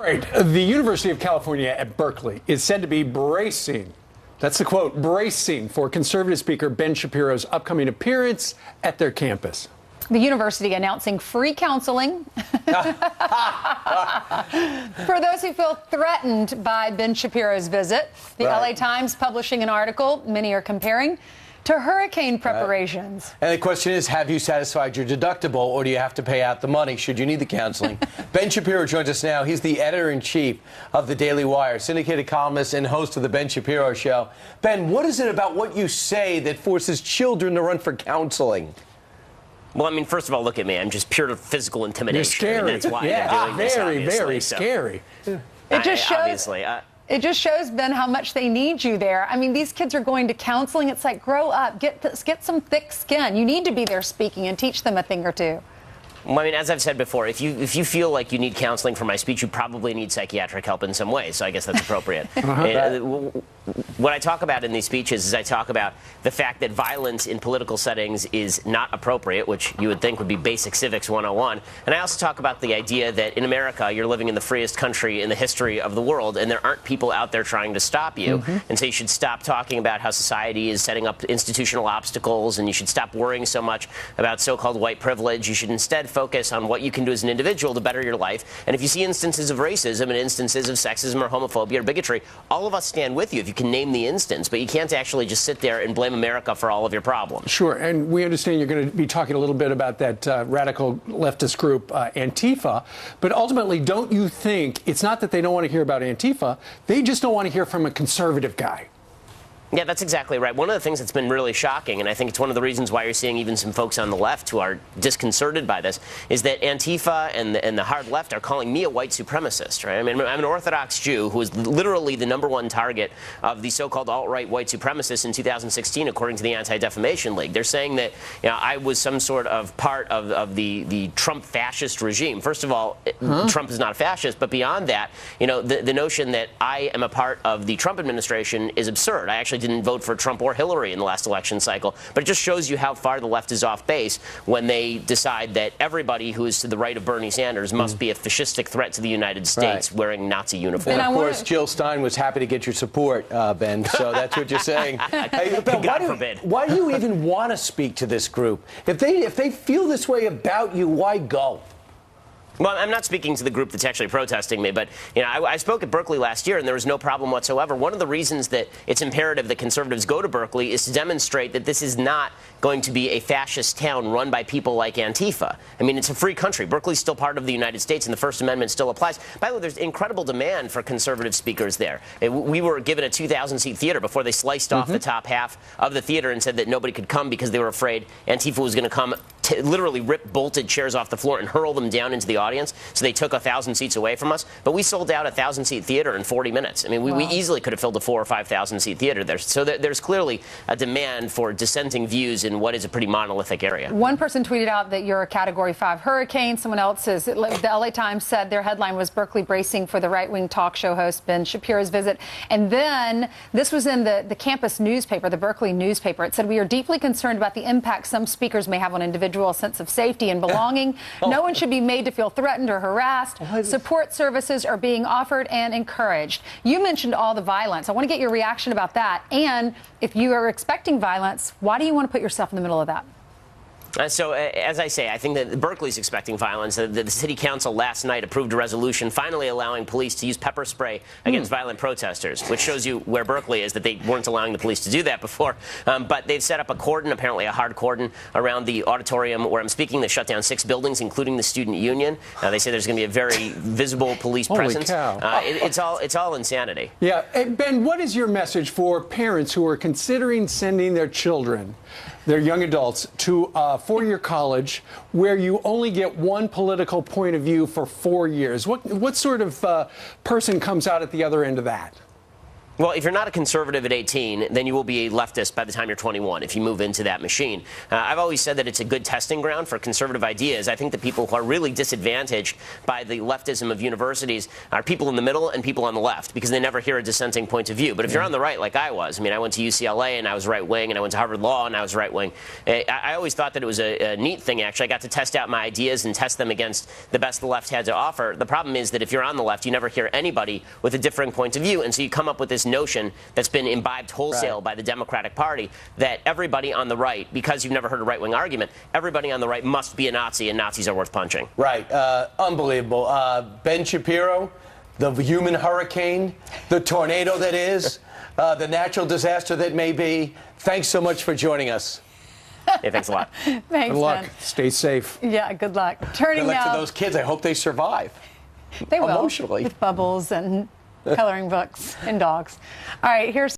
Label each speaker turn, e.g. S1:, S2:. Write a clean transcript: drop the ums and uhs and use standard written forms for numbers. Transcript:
S1: Right. The University of California at Berkeley is said to be bracing, that's the quote, bracing for conservative speaker Ben Shapiro's upcoming appearance at their campus.
S2: The university announcing free counseling for those who feel threatened by Ben Shapiro's visit. The LA Times publishing an article many are comparing to hurricane preparations.
S3: And the question is, have you satisfied your deductible, or do you have to pay out the money should you need the counseling? Ben Shapiro joins us now. He's the editor-in-chief of the Daily Wire, syndicated columnist and host of the Ben Shapiro Show. Ben, what is it about what you say that forces children to run for counseling?
S4: Well, I mean, first of all, look at me. I'm just pure physical intimidation.
S1: You're scary.
S4: And that's why they're doing this,
S1: very scary.
S2: It just shows. It just shows, Ben, how much they need you there. I mean, these kids are going to counseling. It's like, grow up, get some thick skin. You need to be there speaking and teach them a thing or two.
S4: Well, I mean, as I've said before, if you feel like you need counseling for my speech, you probably need psychiatric help in some way. So I guess that's appropriate. What I talk about in these speeches is I talk about the fact that violence in political settings is not appropriate, which you would think would be basic civics 101. And I also talk about the idea that in America, you're living in the freest country in the history of the world, and there aren't people out there trying to stop you. And so you should stop talking about how society is setting up institutional obstacles, and you should stop worrying so much about so-called white privilege. You should instead focus on what you can do as an individual to better your life. And if you see instances of racism and instances of sexism or homophobia or bigotry, all of us stand with you if you can name the instance, but you can't actually just sit there and blame America for all of your problems.
S1: Sure, and we understand you're going to be talking a little bit about that radical leftist group, Antifa, but ultimately, don't you think it's not that they don't want to hear about Antifa, they just don't want to hear from a conservative guy?
S4: Yeah, that's exactly right. One of the things that's been really shocking, and I think it's one of the reasons why you're seeing even some folks on the left who are disconcerted by this, is that Antifa and the hard left are calling me a white supremacist, right? I mean, I'm an Orthodox Jew who was literally the #1 target of the so-called alt-right white supremacists in 2016, according to the Anti-Defamation League. They're saying that, you know, I was some sort of part of the Trump fascist regime. First of all, Trump is not a fascist, but beyond that, you know, the notion that I am a part of the Trump administration is absurd. I actually didn't vote for Trump or Hillary in the last election cycle, but it just shows you how far the left is off base when they decide that everybody who is to the right of Bernie Sanders must be a fascistic threat to the United States wearing Nazi uniforms.
S3: And of course, Jill Stein was happy to get your support, Ben, so that's what you're saying. Hey, Ben,
S4: God forbid.
S3: Why do you even want to speak to this group? If they feel this way about you, why go?
S4: Well, I'm not speaking to the group that's actually protesting me, but you know, I spoke at Berkeley last year, and there was no problem whatsoever. One of the reasons that it's imperative that conservatives go to Berkeley is to demonstrate that this is not going to be a fascist town run by people like Antifa. I mean, it's a free country. Berkeley's still part of the United States, and the First Amendment still applies. By the way, there's incredible demand for conservative speakers there. We were given a 2,000-seat theater before they sliced off the top half of the theater and said that nobody could come because they were afraid Antifa was going to come literally rip bolted chairs off the floor and hurl them down into the audience. So they took 1,000 seats away from us. But we sold out a 1,000-seat theater in 40 minutes. I mean, we easily could have filled a 4,000 or 5,000-seat theater there. So there's clearly a demand for dissenting views in what is a pretty monolithic area.
S2: One person tweeted out that you're a Category 5 hurricane. Someone else says, the LA Times said their headline was Berkeley bracing for the right-wing talk show host Ben Shapiro's visit. And then this was in the campus newspaper, the Berkeley newspaper. It said, we are deeply concerned about the impact some speakers may have on individuals' sense of safety and belonging. No one should be made to feel threatened or harassed. Support services are being offered and encouraged. You mentioned all the violence. I want to get your reaction about that. And if you are expecting violence, why do you want to put yourself in the middle of that?
S4: So, as I say, I think that Berkeley's expecting violence. The city council last night approved a resolution finally allowing police to use pepper spray against violent protesters, which shows you where Berkeley is, that they weren't allowing the police to do that before. But they've set up a cordon, apparently a hard cordon, around the auditorium where I'm speaking. They shut down 6 buildings, including the student union. They say there's going to be a very visible police presence.
S1: Holy cow.
S4: It's all insanity.
S1: Yeah. Hey, Ben, what is your message for parents who are considering sending their children, their young adults, to a 4-year college where you only get one political point of view for 4 years? What sort of person comes out at the other end of that?
S4: Well, if you're not a conservative at 18, then you will be a leftist by the time you're 21 if you move into that machine. I've always said that it's a good testing ground for conservative ideas. I think the people who are really disadvantaged by the leftism of universities are people in the middle and people on the left, because they never hear a dissenting point of view. But if you're on the right, like I was, I mean, I went to UCLA and I was right-wing, and I went to Harvard Law and I was right-wing. I always thought that it was a neat thing, actually. I got to test out my ideas and test them against the best the left had to offer. The problem is that if you're on the left, you never hear anybody with a differing point of view, and so you come up with this notion that's been imbibed wholesale by the Democratic Party that everybody on the right, because you've never heard a right-wing argument, everybody on the right must be a Nazi and Nazis are worth punching.
S3: Right. Unbelievable. Ben Shapiro, the human hurricane, the tornado that is, the natural disaster that may be. Thanks so much for joining us.
S4: Yeah, thanks a lot.
S2: Thanks,
S1: Good luck.
S2: Ben.
S1: Stay safe.
S2: Yeah, good luck. Turning
S3: Good luck
S2: now.
S3: to those kids. I hope they survive.
S2: They will.
S3: Emotionally.
S2: With bubbles and coloring books and dogs. All right, here's